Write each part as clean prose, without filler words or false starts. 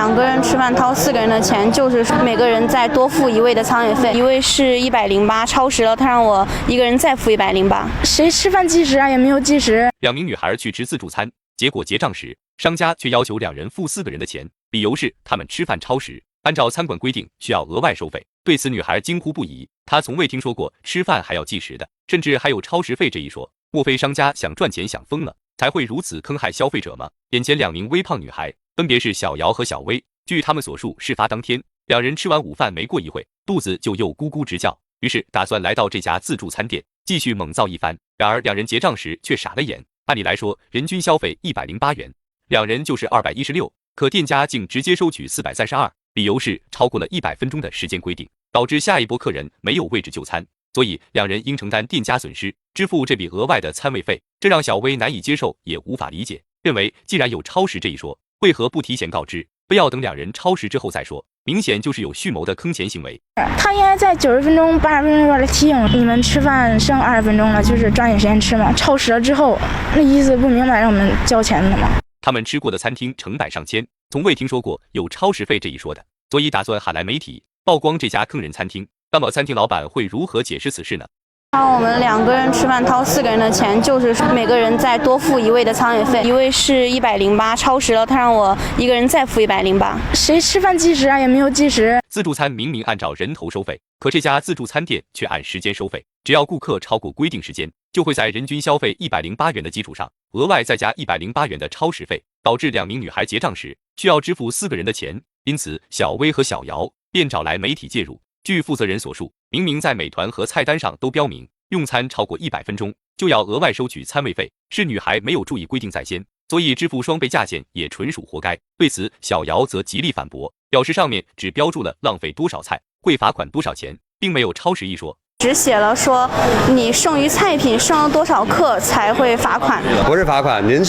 2个人吃饭掏4个人的钱，就是每个人再多付1位的餐位费，一位是108，超时了，他让我一个人再付108。谁吃饭计时啊？也没有计时。2名女孩去吃自助餐，结果结账时，商家却要求2人付4个人的钱，理由是他们吃饭超时，按照餐馆规定需要额外收费。对此，女孩惊呼不已，她从未听说过吃饭还要计时的，甚至还有超时费这一说。莫非商家想赚钱想疯了，才会如此坑害消费者吗？眼前2名微胖女孩，分别是小姚和小薇。据他们所述，事发当天，2人吃完午饭没过一会，肚子就又咕咕直叫，于是打算来到这家自助餐店继续猛造一番。然而2人结账时却傻了眼，按理来说人均消费108元，2人就是216，可店家竟直接收取432，理由是超过了100分钟的时间规定，导致下一波客人没有位置就餐，所以2人应承担店家损失，支付这笔额外的餐位费。这让小薇难以接受，也无法理解，认为既然有超时这一说，为何不提前告知，非要等2人超时之后再说？明显就是有蓄谋的坑钱行为。他应该在90分钟、80分钟来提醒你们吃饭剩20分钟了，就是抓紧时间吃嘛。超时了之后，那意思不明白让我们交钱的吗？他们吃过的餐厅成百上千，从未听说过有超时费这一说的，所以打算喊来媒体曝光这家坑人餐厅。那么餐厅老板会如何解释此事呢？让我们2个人吃饭掏4个人的钱，就是每个人再多付1位的餐位费，一位是108，超时了，他让我一个人再付108。谁吃饭计时啊？也没有计时。自助餐明明按照人头收费，可这家自助餐店却按时间收费，只要顾客超过规定时间，就会在人均消费108元的基础上，额外再加108元的超时费，导致2名女孩结账时需要支付4个人的钱。因此，小薇和小姚便找来媒体介入。据负责人所述，明明在美团和菜单上都标明，用餐超过100分钟就要额外收取餐位费，是女孩没有注意规定在先，所以支付双倍价钱也纯属活该。对此，小姚则极力反驳，表示上面只标注了浪费多少菜会罚款多少钱，并没有超时一说。只写了说你剩余菜品剩了多少克才会罚款，不是罚款，您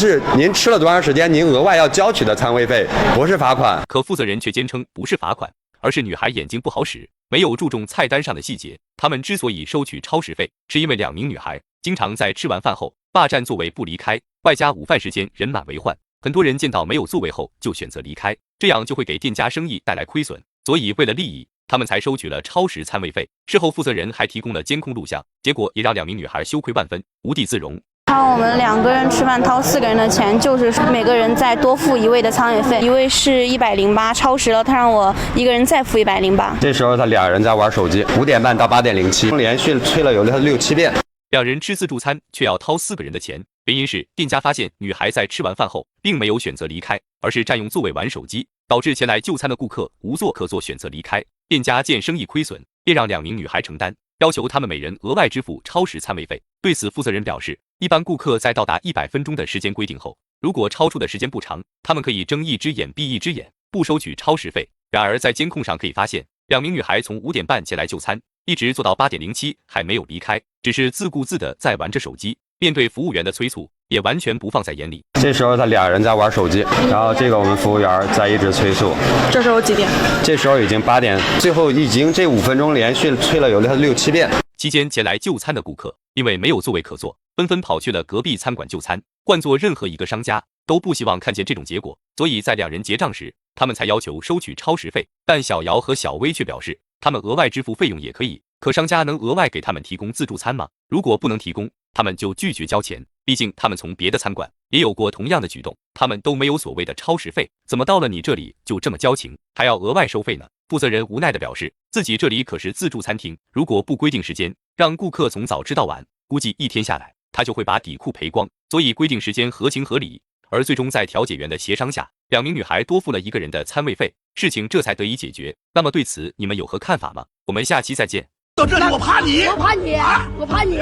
吃了多长时间，您额外要交取的餐位费，不是罚款。可负责人却坚称不是罚款，而是女孩眼睛不好使，没有注重菜单上的细节。他们之所以收取超时费，是因为2名女孩经常在吃完饭后霸占座位不离开，外加午饭时间人满为患，很多人见到没有座位后就选择离开，这样就会给店家生意带来亏损，所以为了利益，他们才收取了超时餐位费。事后负责人还提供了监控录像，结果也让2名女孩羞愧万分，无地自容。让我们2个人吃饭掏4个人的钱，就是每个人再多付1位的餐位费，一位是108，超时了，他让我一个人再付108。这时候他2人在玩手机，5点半到8点07，连续催了有6、7遍。2人吃自助餐却要掏4个人的钱，原因是店家发现女孩在吃完饭后并没有选择离开，而是占用座位玩手机，导致前来就餐的顾客无座可坐，选择离开。店家见生意亏损，便让2名女孩承担，要求他们每人额外支付超时餐位费。对此，负责人表示，一般顾客在到达100分钟的时间规定后，如果超出的时间不长，他们可以睁一只眼闭一只眼，不收取超时费。然而在监控上可以发现，2名女孩从5点半前来就餐，一直做到8点07还没有离开，只是自顾自的在玩着手机，面对服务员的催促也完全不放在眼里。这时候他2人在玩手机，然后这个我们服务员在一直催促。这时候几点？这时候已经8点，最后已经这5分钟连续催了有6、7遍。期间前来就餐的顾客因为没有座位可坐，纷纷跑去了隔壁餐馆就餐。换做任何一个商家都不希望看见这种结果，所以在2人结账时，他们才要求收取超时费。但小姚和小薇却表示，他们额外支付费用也可以，可商家能额外给他们提供自助餐吗？如果不能提供，他们就拒绝交钱。毕竟他们从别的餐馆也有过同样的举动，他们都没有所谓的超时费，怎么到了你这里就这么交情，还要额外收费呢？负责人无奈地表示，自己这里可是自助餐厅，如果不规定时间，让顾客从早吃到晚，估计1天下来，他就会把底裤赔光，所以规定时间合情合理。而最终在调解员的协商下，2名女孩多付了1个人的餐位费，事情这才得以解决。那么对此你们有何看法吗？我们下期再见。到这里我怕你，我怕你，我怕你。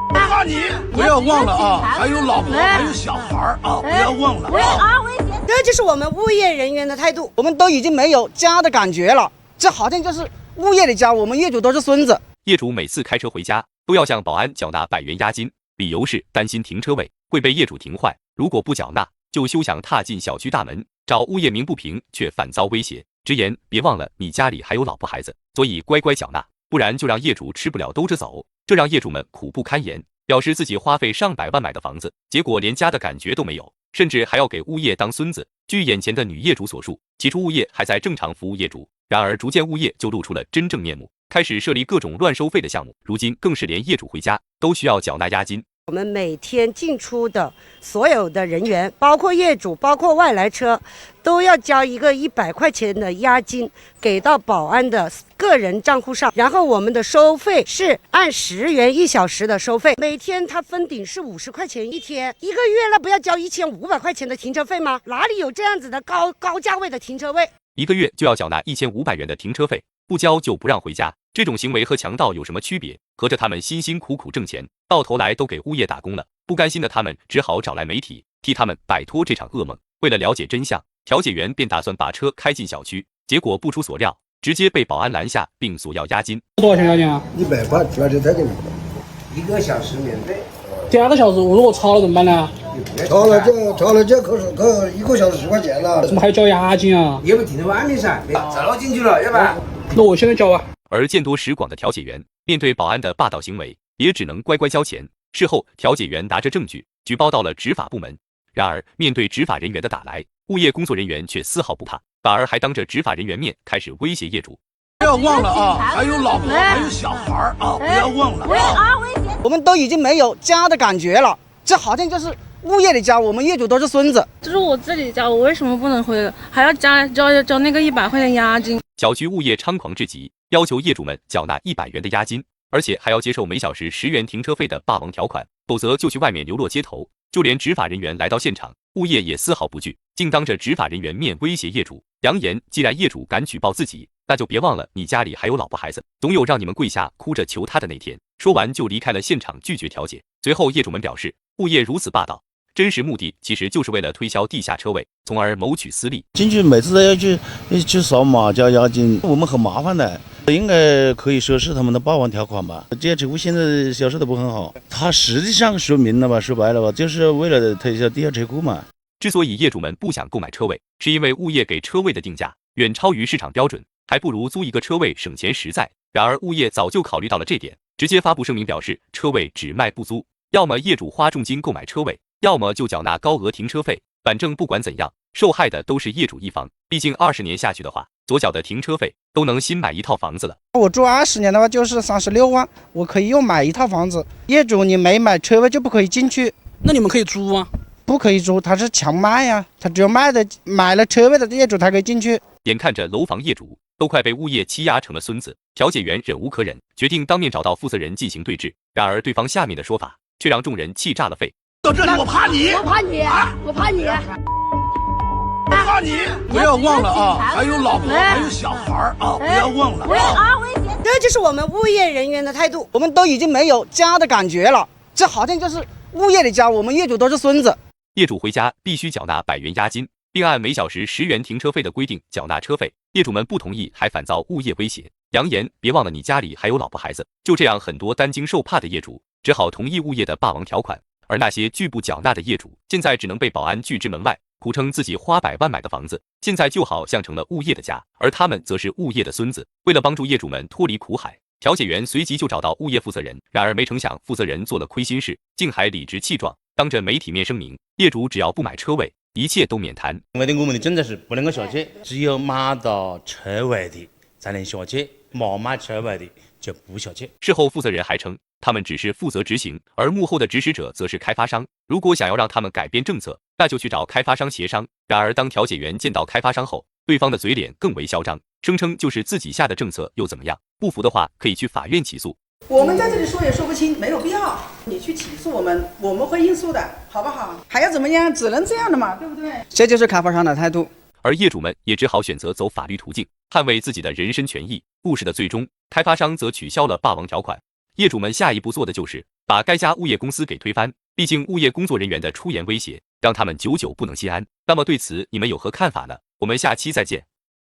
我怕你！不要忘了啊，还有老婆，还有小孩啊，不要忘了啊！这就是我们物业人员的态度，我们都已经没有家的感觉了，这好像就是物业的家，我们业主都是孙子。业主每次开车回家都要向保安缴纳100元押金，理由是担心停车位会被业主停坏，如果不缴纳，就休想踏进小区大门。找物业鸣不平，却反遭威胁，直言别忘了你家里还有老婆孩子，所以乖乖缴纳，不然就让业主吃不了兜着走。这让业主们苦不堪言，表示自己花费上百万买的房子，结果连家的感觉都没有，甚至还要给物业当孙子。据眼前的女业主所述，起初物业还在正常服务业主，然而逐渐物业就露出了真正面目，开始设立各种乱收费的项目，如今更是连业主回家都需要缴纳押金。我们每天进出的所有的人员，包括业主，包括外来车，都要交一个100块钱的押金给到保安的个人账户上。然后我们的收费是按10元1小时的收费，每天它封顶是50块钱一天，一个月那不要交1500块钱的停车费吗？哪里有这样子的高价位的停车位？一个月就要缴纳1500元的停车费，不交就不让回家。这种行为和强盗有什么区别？合着他们辛辛苦苦挣钱，到头来都给物业打工了。不甘心的他们只好找来媒体，替他们摆脱这场噩梦。为了了解真相，调解员便打算把车开进小区，结果不出所料，直接被保安拦下并索要押金。多少钱押金啊？100块，那就在这里。1个小时免费。第2个小时我如果超了怎么办呢？超了就扣1个小时10块钱了。怎么还要交押金啊？你不停在外面噻，找进去了，要不然？那我现在交啊。而见多识广的调解员面对保安的霸道行为，也只能乖乖交钱。事后，调解员拿着证据举报到了执法部门。然而，面对执法人员的打来，物业工作人员却丝毫不怕，反而还当着执法人员面开始威胁业主。不要忘了啊，还有老婆，还有小孩啊，不要忘了啊！我们都已经没有家的感觉了，这好像就是物业的家，我们业主都是孙子。这是我自己家，我为什么不能回？还要交那个100块钱押金？小区物业猖狂至极，要求业主们缴纳100元的押金，而且还要接受每小时10元停车费的霸王条款，否则就去外面流落街头。就连执法人员来到现场，物业也丝毫不惧，竟当着执法人员面威胁业主，扬言既然业主敢举报自己，那就别忘了你家里还有老婆孩子，总有让你们跪下哭着求他的那天。说完就离开了现场，拒绝调解。随后业主们表示，物业如此霸道，真实目的其实就是为了推销地下车位，从而谋取私利。进去每次都要去扫码交押金，我们很麻烦的。应该可以说是他们的霸王条款吧。这些车库现在销售的不很好，它实际上说明了吧，说白了吧，就是为了推销地下车库嘛。之所以业主们不想购买车位，是因为物业给车位的定价远超于市场标准，还不如租一个车位省钱实在。然而物业早就考虑到了这点，直接发布声明表示，车位只卖不租，要么业主花重金购买车位，要么就缴纳高额停车费。反正不管怎样，受害的都是业主一方。毕竟20年下去的话，所缴的停车费都能新买一套房子了。我住20年的话就是36万，我可以又买一套房子。业主你没买车位就不可以进去。那你们可以租啊？不可以租，他是强卖呀，他只有买了车位的业主才可以进去。眼看着楼房业主都快被物业欺压成了孙子，调解员忍无可忍，决定当面找到负责人进行对峙。然而对方下面的说法却让众人气炸了肺。到这里我怕你，我怕你，我怕你。我怕你！不要忘了啊，还有老婆，还有小孩啊，不要忘了啊！这就是我们物业人员的态度。我们都已经没有家的感觉了，这好像就是物业的家，我们业主都是孙子。业主回家必须缴纳100元押金，并按每小时10元停车费的规定缴纳车费。业主们不同意，还反遭物业威胁，扬言别忘了你家里还有老婆孩子。就这样，很多担惊受怕的业主只好同意物业的霸王条款，而那些拒不缴纳的业主，现在只能被保安拒之门外。苦称自己花100万买的房子，现在就好像成了物业的家，而他们则是物业的孙子。为了帮助业主们脱离苦海，调解员随即就找到物业负责人。然而没成想，负责人做了亏心事，竟还理直气壮，当着媒体面声明，业主只要不买车位，一切都免谈。因为我们的政策是不能够下去，只有买到车位的才能下去，没买车位的就不下去。事后负责人还称，他们只是负责执行，而幕后的指使者则是开发商。如果想要让他们改变政策，那就去找开发商协商。然而当调解员见到开发商后，对方的嘴脸更为嚣张，声称就是自己下的政策又怎么样，不服的话可以去法院起诉。我们在这里说也说不清，没有必要你去起诉我们，我们会应诉的，好不好？还要怎么样？只能这样的嘛，对不对？这就是开发商的态度。而业主们也只好选择走法律途径，捍卫自己的人身权益。故事的最终，开发商则取消了霸王条款。业主们下一步做的就是把该家物业公司给推翻，毕竟物业工作人员的出言威胁让他们久久不能心安。那么对此你们有何看法呢？我们下期再见。